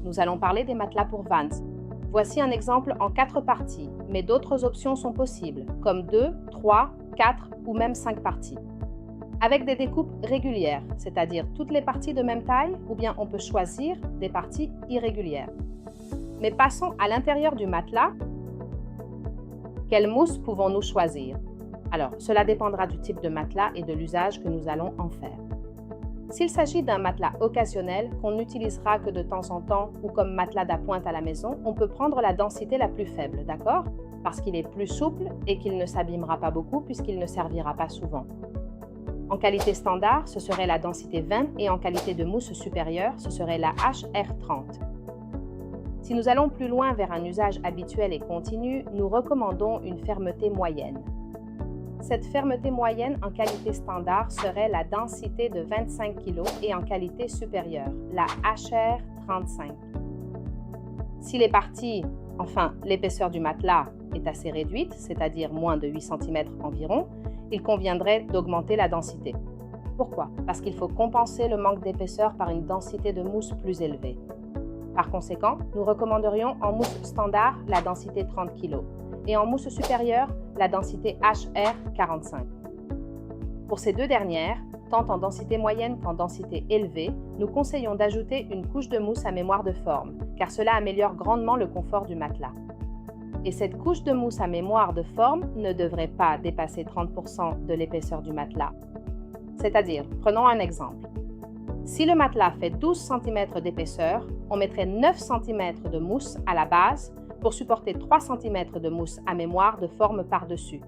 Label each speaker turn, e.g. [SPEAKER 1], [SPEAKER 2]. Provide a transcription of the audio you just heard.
[SPEAKER 1] nous allons parler des matelas pour Vans. Voici un exemple en 4 parties, mais d'autres options sont possibles, comme 2, 3, 4 ou même 5 parties. Avec des découpes régulières, c'est-à-dire toutes les parties de même taille, ou bien on peut choisir des parties irrégulières. Mais passons à l'intérieur du matelas. Quelle mousse pouvons-nous choisir? Alors, cela dépendra du type de matelas et de l'usage que nous allons en faire. S'il s'agit d'un matelas occasionnel qu'on n'utilisera que de temps en temps ou comme matelas d'appointe à la maison, on peut prendre la densité la plus faible, d'accord? Parce qu'il est plus souple et qu'il ne s'abîmera pas beaucoup puisqu'il ne servira pas souvent. En qualité standard, ce serait la densité 20 et en qualité de mousse supérieure, ce serait la HR30. Si nous allons plus loin vers un usage habituel et continu, nous recommandons une fermeté moyenne. Cette fermeté moyenne en qualité standard serait la densité de 25 kg et en qualité supérieure, la HR35. Si les parties, enfin l'épaisseur du matelas, est assez réduite, c'est-à-dire moins de 8 cm environ, il conviendrait d'augmenter la densité. Pourquoi? Parce qu'il faut compenser le manque d'épaisseur par une densité de mousse plus élevée. Par conséquent, nous recommanderions en mousse standard la densité 30 kg et en mousse supérieure la densité HR45. Pour ces deux dernières, tant en densité moyenne qu'en densité élevée, nous conseillons d'ajouter une couche de mousse à mémoire de forme, car cela améliore grandement le confort du matelas. Et cette couche de mousse à mémoire de forme ne devrait pas dépasser 30% de l'épaisseur du matelas. C'est-à-dire, prenons un exemple. Si le matelas fait 12 cm d'épaisseur, on mettrait 9 cm de mousse à la base pour supporter 3 cm de mousse à mémoire de forme par-dessus.